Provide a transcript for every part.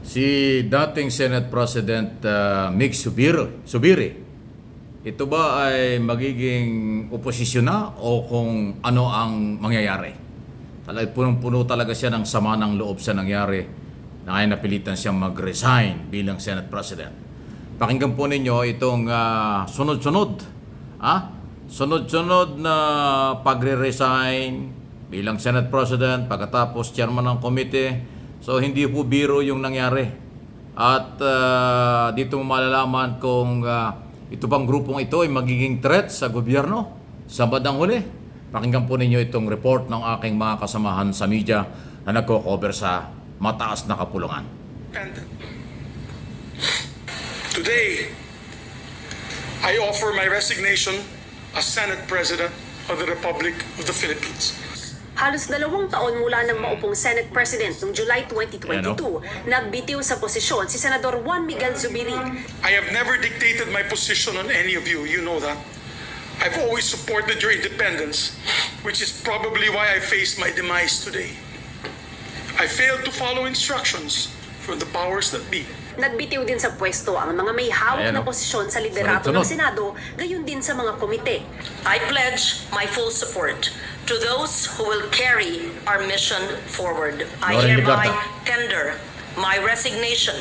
Si dating Senate President Mick Zubiri, ito ba ay magiging oposisyon na o kung ano ang mangyayari? Talagang punong-puno talaga siya ng sama ng loob sa nangyari na ay napilitan siyang mag-resign bilang Senate President. Pakinggan po ninyo itong sunod-sunod na pagre-resign bilang Senate President pagkatapos chairman ng komite. So hindi po biro yung nangyari. At dito mo malalaman kung ito bang grupong ito ay magiging threat sa gobyerno sa bandang huli. Pakinggan po ninyo itong report ng aking mga kasamahan sa media na nagko-cover sa mataas na kapulungan. And today, I offer my resignation as Senate President of the Republic of the Philippines. Halos 2 taon mula nang maupong Senate President noong July 2022, nagbitiw sa posisyon si Senador Juan Miguel Zubiri. I have never dictated my position on any of you. You know that. I've always supported your independence, which is probably why I face my demise today. I failed to follow instructions from the powers that be. Nagbitiw din sa pwesto ang mga may hawak na posisyon sa liderato ng Senado, gayon din sa mga komite. I pledge my full support to those who will carry our mission forward. I hereby tender my resignation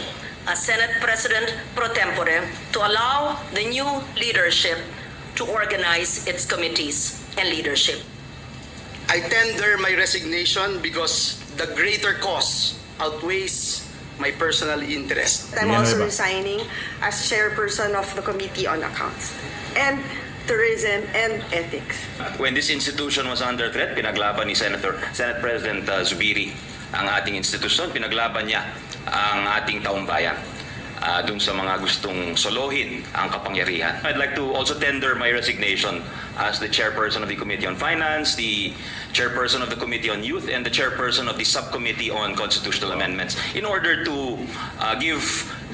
as Senate President pro tempore to allow the new leadership to organize its committees and leadership. I tender my resignation because the greater cause outweighs my personal interest. I'm also resigning as chairperson of the Committee on Accounts and Tourism and Ethics. When this institution was under threat, pinaglaban ni Senate President Zubiri ang ating institusyon, pinaglaban niya ang ating taumbayan dun sa mga gustong solohin ang kapangyarihan. I'd like to also tender my resignation as the chairperson of the Committee on Finance, the chairperson of the Committee on Youth, and the chairperson of the Subcommittee on Constitutional Amendments in order to give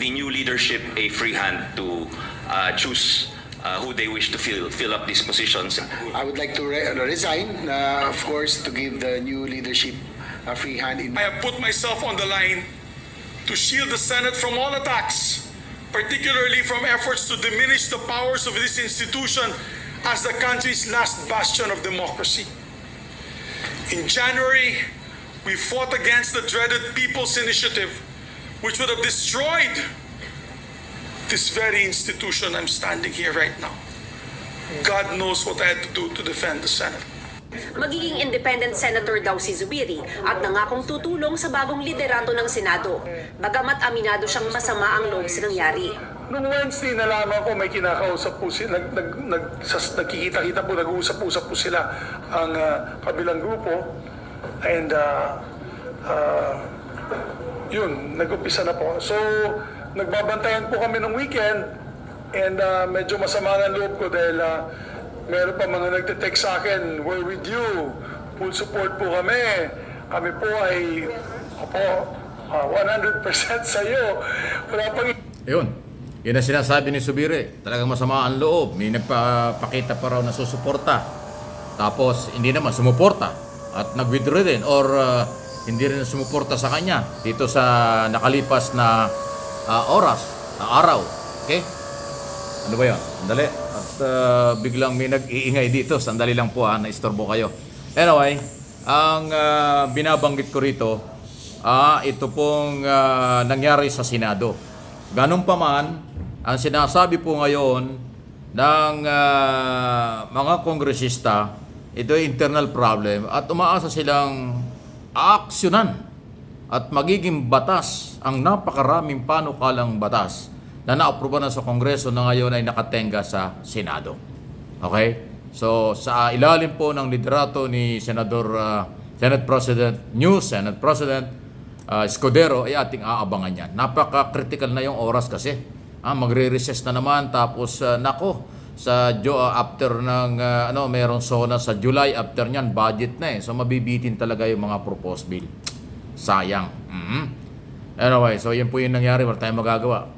the new leadership a free hand to choose who they wish to fill up these positions. I would like to resign, of course, to give the new leadership a free hand. I have put myself on the line to shield the Senate from all attacks, particularly from efforts to diminish the powers of this institution as the country's last bastion of democracy. In January, we fought against the dreaded People's Initiative, which would have destroyed this very institution I'm standing here right now. God knows what I had to do to defend the Senate. Magiging independent senator daw si Zubiri at nangakong tutulong sa bagong liderato ng Senado. Bagamat aminado siyang masama ang loob sa nangyari. Noong Wednesday, nalaman ko may kinakausap po sila, nagkikita-kita po, nag-uusap-usap po sila ang kabilang grupo. And yun, nag-umpisa na po. So, nagbabantayan po kami ng weekend and medyo masama ng loob ko dahil meron pa mga nagte-text sa akin, we're with you, full support po kami. Kami po ay 100% sa iyo. Wala pang... Yun. Yun ang sinasabi ni Zubiri. Talagang masama ang loob. May nagpapakita pa raw na susuporta. Tapos hindi naman sumuporta. At nag-withdraw din or hindi rin sumuporta sa kanya dito sa nakalipas na araw. Okay? Ano ba yun? Sandali. At biglang may nag-iingay dito. Sandali lang po na-istorbo kayo. Anyway, ang binabanggit ko rito, ito pong nangyari sa Senado. Ganun pa man, ang sinasabi po ngayon ng mga kongresista, ito ay internal problem at umaasa silang aaksyonan at magiging batas ang napakaraming panukalang batas na naaproba na sa Kongreso na ngayon ay nakatenga sa Senado. Okay? So, sa ilalim po ng liderato ni Senate President, new Senate President Escudero ay ating aabangan yan. Napaka-critical na yung oras kasi. Magre-recess na naman tapos after ng merong SONA sa July, after niyan budget na so mabibitin talaga yung mga proposed bill. Sayang. Anyway, so yan po yung nangyari, wala tayong magagawa.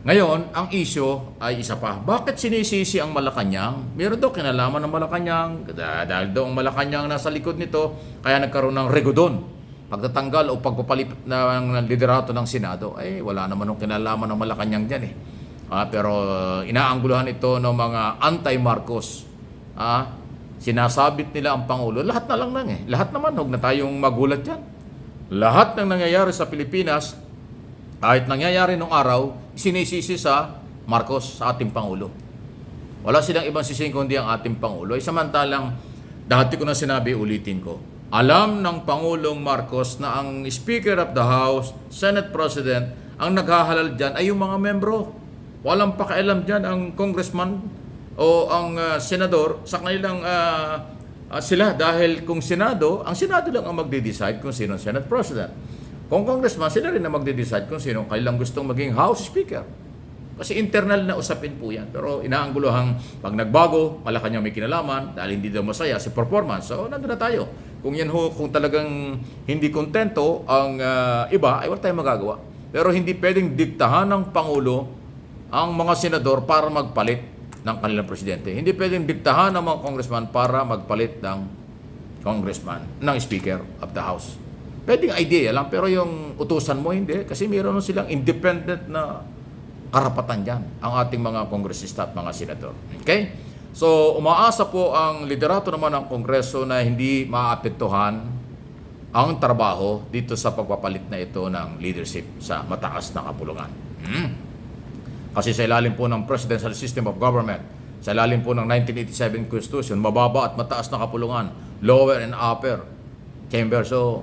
Ngayon, ang issue ay isa pa. Bakit sinisisi ang Malacanang? Meron daw kinalaman ng Malacanang dahil daw ang Malacanang nasa likod nito, kaya nagkaroon ng regodon pagtatanggal o pagpapalit ng liderato ng Senado, ay wala naman ng kinalaman ng Malacanang dyan eh. Pero inaangguluhan ito ng mga anti-Marcos. Sinasabit nila ang Pangulo. Lahat na lang Lahat naman, huwag na tayong magulat dyan. Lahat ng nangyayari sa Pilipinas, kahit nangyayari nung araw, sinisisi sa Marcos, sa ating Pangulo. Wala silang ibang sising kundi ang ating Pangulo. Samantalang, dati ko na sinabi, ulitin ko, alam ng Pangulong Marcos na ang Speaker of the House, Senate President, ang naghahalal dyan ay yung mga membro. Walang pakialam dyan ang congressman o ang senador sa kanilang sila. Dahil kung Senado, ang Senado lang ang magde-decide kung sino ang Senate President. Kung congressman, sila rin ang magde-decide kung sino kailang gustong maging House Speaker. Kasi internal na usapin po yan. Pero inaangguluhang pag nagbago, Malacanang may kinalaman dahil hindi daw masaya si performance. So, nandun na tayo. Kung yan kung talagang hindi kontento ang iba, ay wala tayong magagawa. Pero hindi pwedeng diktahan ng Pangulo ang mga senador para magpalit ng kanilang presidente. Hindi pwedeng diktahan ng mga congressman para magpalit ng Speaker of the House. Pwedeng idea lang, pero yung utusan mo hindi. Kasi mayroon silang independent na karapatan dyan, ang ating mga kongresista at mga senador. Okay? So, umaasa po ang liderato naman ng Kongreso na hindi maapektuhan ang trabaho dito sa pagpapalit na ito ng leadership sa mataas na kapulungan. Kasi sa ilalim po ng Presidential System of Government, sa ilalim po ng 1987 Constitution, mababa at mataas na kapulungan, lower and upper chamber. So,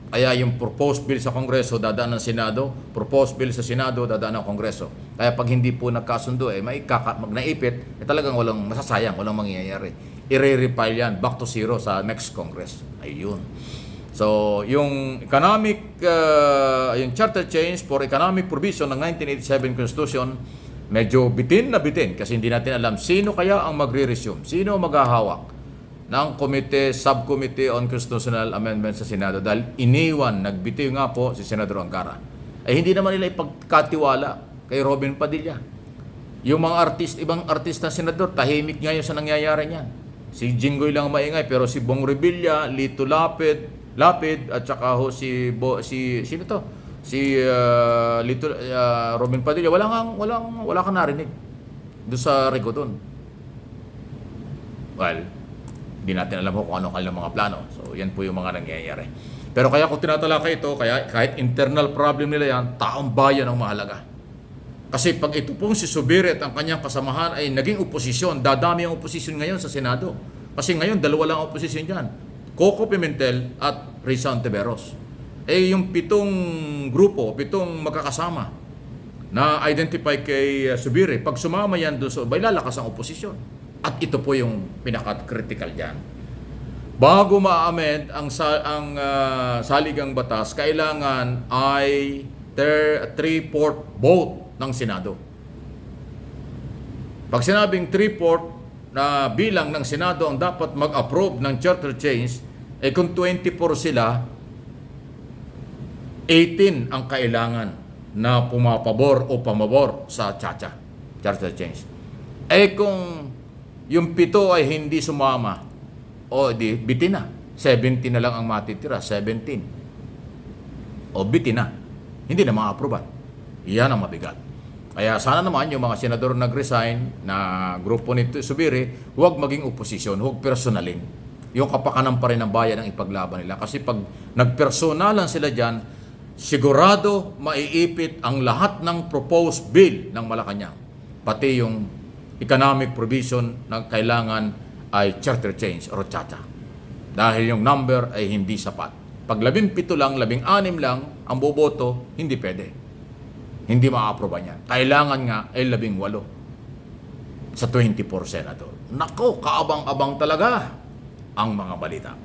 kaya yung proposed bill sa Kongreso, dadaan ng Senado, proposed bill sa Senado, dadaan ng Kongreso. Kaya pag hindi po nagkasundo, magnaipit, talagang walang masasayang, walang mangyayari. I-refile yan, back to zero sa next Congress. Ayun. So, yung yung charter change for economic provision ng 1987 Constitution, medyo bitin na bitin kasi hindi natin alam sino kaya ang magre-resume, sino maghahawak ng Subcommittee on Constitutional Amendments sa Senado dahil nagbitiw nga po si Senador Angara. Ay hindi naman nila ipagkatiwala kay Robin Padilla. Yung mga ibang artista senador, tahimik ngayon sa nangyayari niyan. Si Jinggoy lang maingay, pero si Bong Revilla, Lito Lapid at saka sino to? Robin Padilla, wala kang narinig doon sa Rigodon. Well, hindi natin alam kung ano kanilang mga plano. So, yan po yung mga nangyayari. Pero kaya kung tinatalakay ito, kahit internal problem nila yan, taong bayan ang mahalaga. Kasi pag ito pong si Zubiri at ang kanyang kasamahan ay naging oposisyon, dadami ang oposisyon ngayon sa Senado. Kasi ngayon, dalawa lang ang oposisyon dyan. Coco Pimentel at Risa Ontiveros. Yung 7 magkakasama na identify kay Zubiri, pag sumama yan doon, lalakas ang oposisyon. At ito po yung pinaka-critical dyan. Bago ma-amend ang saligang batas, kailangan ay 3/4 vote ng Senado. Pag sinabing 3/4 na bilang ng Senado ang dapat mag-approve ng charter change, kung 24 sila, 18 ang kailangan na pumapabor o pamabor sa charter change. Kung yung 7 ay hindi sumama, bitin na. 17 na lang ang matitira, 17. Bitin na. Hindi na ma-approvean. Iyan ang mabigat. Kaya sana naman yung mga senador nag-resign na grupo ni Zubiri, huwag maging oposisyon, huwag personalin. Yung kapakanan pa rin ng bayan ang ipaglaban nila. Kasi pag nagpersonalan sila dyan, sigurado maiipit ang lahat ng proposed bill ng Malacanang. Pati yung economic provision na kailangan ay charter change o chacha. Dahil yung number ay hindi sapat. Pag 17 lang, 16 lang ang boboto, hindi pwede. Hindi ma-aproba niyan. Kailangan nga ay 18 sa 24 senador. Nako, kaabang-abang talaga ang mga balita.